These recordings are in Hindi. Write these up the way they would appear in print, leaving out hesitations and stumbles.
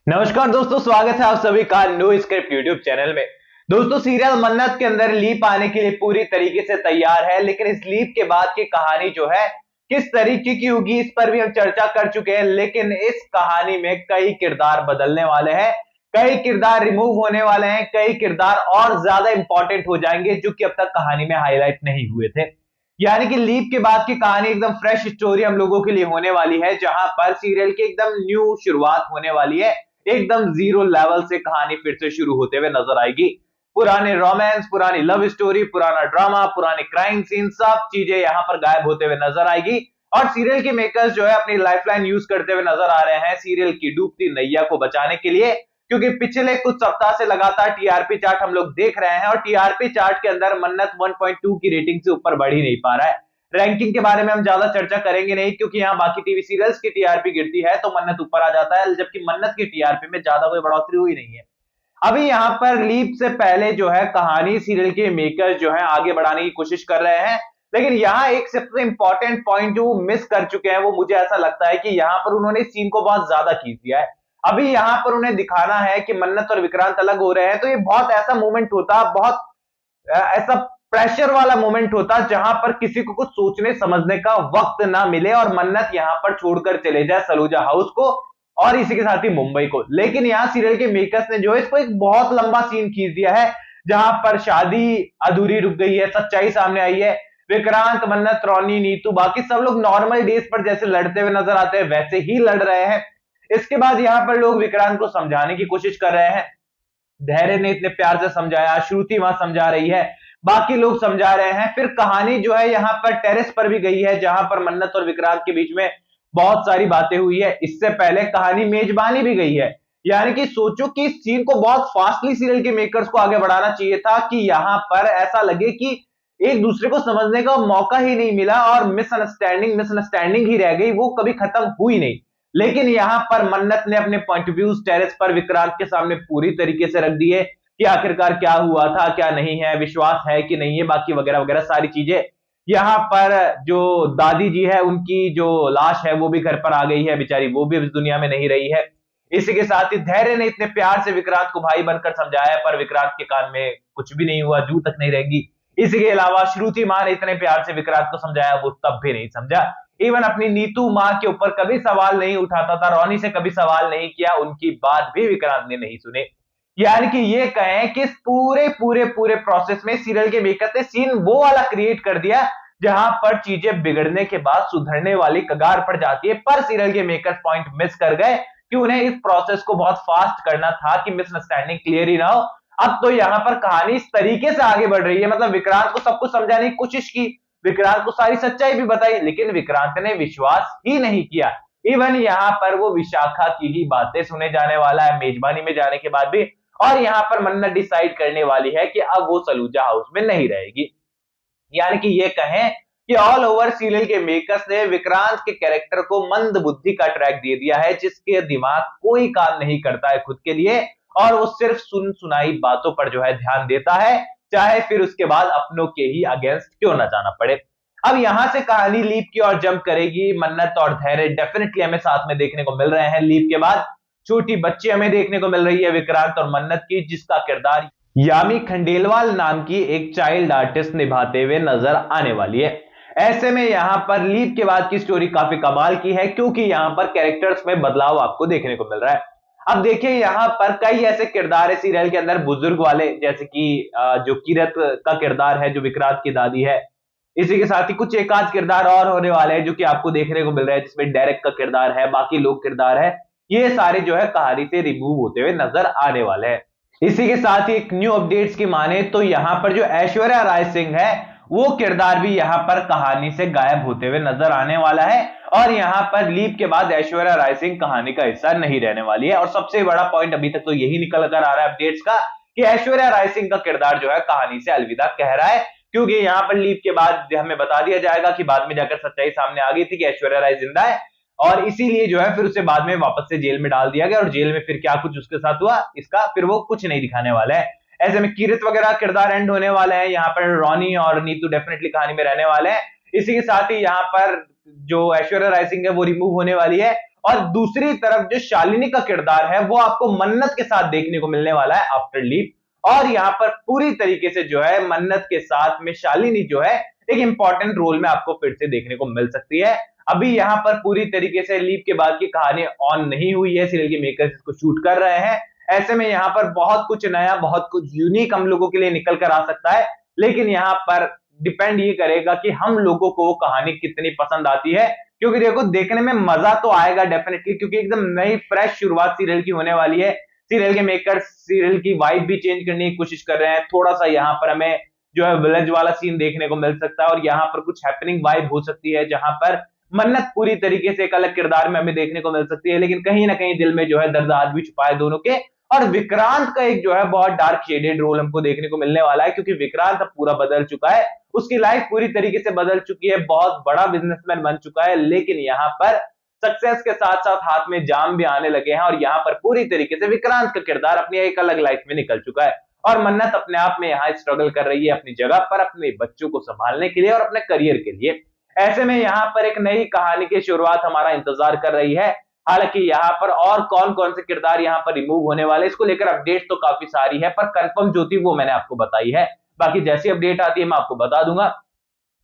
नमस्कार दोस्तों, स्वागत है आप सभी का नो स्क्रिप्ट यूट्यूब चैनल में। दोस्तों, सीरियल मन्नत के अंदर लीप आने के लिए पूरी तरीके से तैयार है, लेकिन इस लीप के बाद की कहानी जो है किस तरीके की होगी इस पर भी हम चर्चा कर चुके हैं। लेकिन इस कहानी में कई किरदार बदलने वाले हैं, कई किरदार रिमूव होने वाले हैं, कई किरदार और ज्यादा इंपॉर्टेंट हो जाएंगे जो कि अब तक कहानी में हाईलाइट नहीं हुए थे। यानी कि लीप के बाद की कहानी एकदम फ्रेश स्टोरी हम लोगों के लिए होने वाली है, जहां पर सीरियल की एकदम न्यू शुरुआत होने वाली है। एकदम जीरो लेवल से कहानी फिर से शुरू होते हुए नजर आएगी। पुराने रोमांस, पुरानी लव स्टोरी, पुराना ड्रामा, पुराने क्राइम सीन, सब चीजें यहां पर गायब होते हुए नजर आएगी। और सीरियल के मेकर्स जो है अपनी लाइफलाइन यूज करते हुए नजर आ रहे हैं सीरियल की डूबती नैया को बचाने के लिए, क्योंकि पिछले कुछ सप्ताह से लगातार टीआरपी चार्ट हम लोग देख रहे हैं और टीआरपी चार्ट के अंदर मन्नत 1.2 की रेटिंग से ऊपर बढ़ ही नहीं पा रहा है। रैंकिंग के बारे में हम ज्यादा चर्चा करेंगे नहीं, क्योंकि यहाँ बाकी टीवी सीरियल्स की टीआरपी गिरती है तो मन्नत ऊपर आ जाता है, जबकि मन्नत की टीआरपी में ज्यादा कोई बढ़ोतरी हुई नहीं है। अभी यहाँ पर लीप से पहले जो है कहानी सीरियल के मेकर्स जो है आगे बढ़ाने की कोशिश कर रहे हैं, लेकिन यहाँ एक सबसे इंपॉर्टेंट पॉइंट जो मिस कर चुके हैं, वो मुझे ऐसा लगता है कि यहाँ पर उन्होंने सीन को बहुत ज्यादा खींच दिया है। अभी यहाँ पर उन्हें दिखाना है कि मन्नत और विक्रांत अलग हो रहे हैं, तो ये बहुत ऐसा मोमेंट होता, बहुत ऐसा प्रेशर वाला मोमेंट होता जहां पर किसी को कुछ सोचने समझने का वक्त ना मिले और मन्नत यहां पर छोड़कर चले जाए सलूजा हाउस को और इसी के साथ ही मुंबई को। लेकिन यहां सीरियल के मेकर्स ने जो है इसको एक बहुत लंबा सीन खींच दिया है, जहां पर शादी अधूरी रुक गई है, सच्चाई सामने आई है। विक्रांत, मन्नत, रोनी, नीतू, बाकी सब लोग नॉर्मल डेज पर जैसे लड़ते हुए नजर आते हैं वैसे ही लड़ रहे हैं। इसके बाद यहां पर लोग विक्रांत को समझाने की कोशिश कर रहे हैं। धैर्य ने इतने प्यार से समझाया, श्रुति वहां समझा रही है, बाकी लोग समझा रहे हैं। फिर कहानी जो है यहाँ पर टेरेस पर भी गई है, जहां पर मन्नत और विक्रांत के बीच में बहुत सारी बातें हुई है। इससे पहले कहानी मेजबानी भी गई है। यानी कि सोचो कि इस सीन को बहुत फास्टली सीरियल के मेकर्स को आगे बढ़ाना चाहिए था कि यहां पर ऐसा लगे कि एक दूसरे को समझने का मौका ही नहीं मिला और मिसअंडरस्टैंडिंग ही रह गई, वो कभी खत्म हुई नहीं। लेकिन यहां पर मन्नत ने अपने पॉइंट ऑफ व्यू टेरेस पर विक्रांत के सामने पूरी तरीके से रख दिए कि आखिरकार क्या हुआ था, क्या नहीं है, विश्वास है कि नहीं है, बाकी वगैरह वगैरह सारी चीजें। यहाँ पर जो दादी जी है उनकी जो लाश है वो भी घर पर आ गई है, बेचारी वो भी इस दुनिया में नहीं रही है। इसी के साथ ही धैर्य ने इतने प्यार से विक्रांत को भाई बनकर समझाया, पर विक्रांत के कान में कुछ भी नहीं हुआ, जू तक नहीं रहेगी। इसी के अलावा श्रुति मां ने इतने प्यार से विक्रांत को समझाया, वो तब भी नहीं समझा। इवन अपनी नीतू मां के ऊपर कभी सवाल नहीं उठाता था, रोनी से कभी सवाल नहीं किया, उनकी बात भी विक्रांत ने नहीं सुनी। यानी कि ये कहें कि इस पूरे पूरे पूरे प्रोसेस में सीरियल के मेकर्स ने सीन वो वाला क्रिएट कर दिया जहां पर चीजें बिगड़ने के बाद सुधरने वाली कगार पर जाती है, पर सीरियल के मेकर्स पॉइंट मिस कर गए कि उन्हें इस प्रोसेस को बहुत फास्ट करना था कि मिसअंडरस्टैंडिंग क्लियर ही ना हो। अब तो यहां पर कहानी इस तरीके से आगे बढ़ रही है, मतलब विक्रांत को सब कुछ समझाने की कोशिश की, विक्रांत को सारी सच्चाई भी बताई, लेकिन विक्रांत ने विश्वास ही नहीं किया। इवन यहाँ पर वो विशाखा की ही बातें सुने जाने वाला है मेजबानी में जाने के बाद भी, और यहाँ पर मन्नत डिसाइड करने वाली है कि अब वो सलूजा हाउस में नहीं रहेगी। यानी कि ये कहें कि ऑल ओवर सीरियल के मेकर्स ने विक्रांत के कैरेक्टर को मंद बुद्धि का ट्रैक दे दिया है, जिसके दिमाग कोई काम नहीं करता है खुद के लिए और वो सिर्फ सुन सुनाई बातों पर जो है ध्यान देता है, चाहे फिर उसके बाद अपनों के ही अगेंस्ट क्यों ना जाना पड़े। अब यहां से कहानी लीप की ओर जंप करेगी। मन्नत और धैर्य डेफिनेटली हमें साथ में देखने को मिल रहे हैं लीप के बाद। छोटी बच्ची हमें देखने को मिल रही है विक्रांत और मन्नत की, जिसका किरदार यामी खंडेलवाल नाम की एक चाइल्ड आर्टिस्ट निभाते हुए नजर आने वाली है। ऐसे में यहां पर लीप के बाद की स्टोरी काफी कमाल की है, क्योंकि यहां पर कैरेक्टर्स में बदलाव आपको देखने को मिल रहा है। अब देखिए यहां पर कई ऐसे किरदार है सीरियल के अंदर बुजुर्ग वाले, जैसे कि जो किरत का किरदार है जो विक्रांत की दादी है। इसी के साथ ही कुछ एक आध किरदार और होने वाले हैं जो कि आपको देखने को मिल रहा है, जिसमें डायरेक्ट का किरदार है, बाकी लोग किरदार है, ये सारे जो है कहानी से रिमूव होते हुए नजर आने वाले हैं। इसी के साथ ही एक न्यू अपडेट्स की माने तो यहां पर जो ऐश्वर्या राय सिंह है वो किरदार भी यहां पर कहानी से गायब होते हुए नजर आने वाला है और यहां पर लीप के बाद ऐश्वर्या राय सिंह कहानी का हिस्सा नहीं रहने वाली है। और सबसे बड़ा पॉइंट अभी तक तो यही निकल कर आ रहा है अपडेट्स का कि ऐश्वर्या राय सिंह का किरदार जो है कहानी से अलविदा कह रहा है, क्योंकि यहां पर लीप के बाद हमें बता दिया जाएगा कि बाद में जाकर सच्चाई सामने आ गई थी कि ऐश्वर्या राय जिंदा है और इसीलिए जो है फिर उसे बाद में वापस से जेल में डाल दिया गया और जेल में फिर क्या कुछ उसके साथ हुआ इसका फिर वो कुछ नहीं दिखाने वाला है। ऐसे में किरत वगैरह किरदार एंड होने वाले हैं, यहाँ पर रोनी और नीतू डेफिनेटली कहानी में रहने वाले हैं। इसी के साथ ही यहाँ पर जो ऐश्वर्या राय सिंह है वो रिमूव होने वाली है और दूसरी तरफ जो शालिनी का किरदार है वो आपको मन्नत के साथ देखने को मिलने वाला है आफ्टर लीप। और यहां पर पूरी तरीके से जो है मन्नत के साथ में शालिनी जो है एक इंपॉर्टेंट रोल में आपको फिर से देखने को मिल सकती है। अभी यहां पर पूरी तरीके से लीप के बाद की कहानी ऑन नहीं हुई है, सीरियल के मेकर्स इसको शूट कर रहे हैं। ऐसे में यहां पर बहुत कुछ नया, बहुत कुछ यूनिक हम लोगों के लिए निकल कर आ सकता है, लेकिन यहां पर डिपेंड ये करेगा कि हम लोगों को वो कहानी कितनी पसंद आती है। क्योंकि देखो, देखने में मजा तो आएगा डेफिनेटली, क्योंकि एकदम नई फ्रेश शुरुआत सीरियल की होने वाली है। सीरियल के मेकर्स सीरियल की वाइब भी चेंज करने की कोशिश कर रहे हैं। थोड़ा सा यहाँ पर हमें जो है विलेज वाला सीन देखने को मिल सकता है, और यहाँ पर कुछ हैपनिंग वाइब हो सकती है जहां पर मन्नत पूरी तरीके से एक अलग किरदार में हमें देखने को मिल सकती है, लेकिन कहीं ना कहीं दिल में जो है दर्द आज भी छुपा है दोनों के। और विक्रांत का एक जो है बहुत डार्क शेडेड रोल हमको देखने को मिलने वाला है, क्योंकि विक्रांत अब पूरा बदल चुका है, उसकी लाइफ पूरी तरीके से बदल चुकी है, बहुत बड़ा बिजनेसमैन बन चुका है। लेकिन यहाँ पर सक्सेस के साथ साथ हाथ में जाम भी आने लगे हैं, और यहाँ पर पूरी तरीके से विक्रांत का किरदार अपनी एक अलग लाइफ में निकल चुका है। और मन्नत अपने आप में यहाँ स्ट्रगल कर रही है अपनी जगह पर, अपने बच्चों को संभालने के लिए और अपने करियर के लिए। ऐसे में यहाँ पर एक नई कहानी की शुरुआत हमारा इंतजार कर रही है। हालांकि यहाँ पर और कौन कौन से किरदार यहाँ पर रिमूव होने वाले, इसको लेकर अपडेट तो काफी सारी है, पर कंफर्म जो थी वो मैंने आपको बताई है। बाकी जैसी अपडेट आती है मैं आपको बता दूंगा।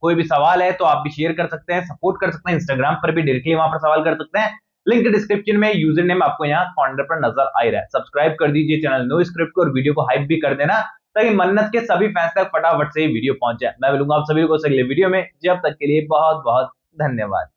कोई भी सवाल है तो आप भी शेयर कर सकते हैं, सपोर्ट कर सकते हैं, इंस्टाग्राम पर भी डायरेक्टली वहां पर सवाल कर सकते हैं। लिंक डिस्क्रिप्शन में, यूजर नेम आपको यहाँ कॉर्नर पर नजर आ रहा है। सब्सक्राइब कर दीजिए चैनल नो स्क्रिप्ट को, और वीडियो को हाइप भी कर देना, ताकि मन्नत के सभी फैंस तक फटाफट से ही वीडियो पहुंच जाए। मैं मिलूंगा आप सभी को अगले वीडियो में। जब तक के लिए बहुत बहुत धन्यवाद।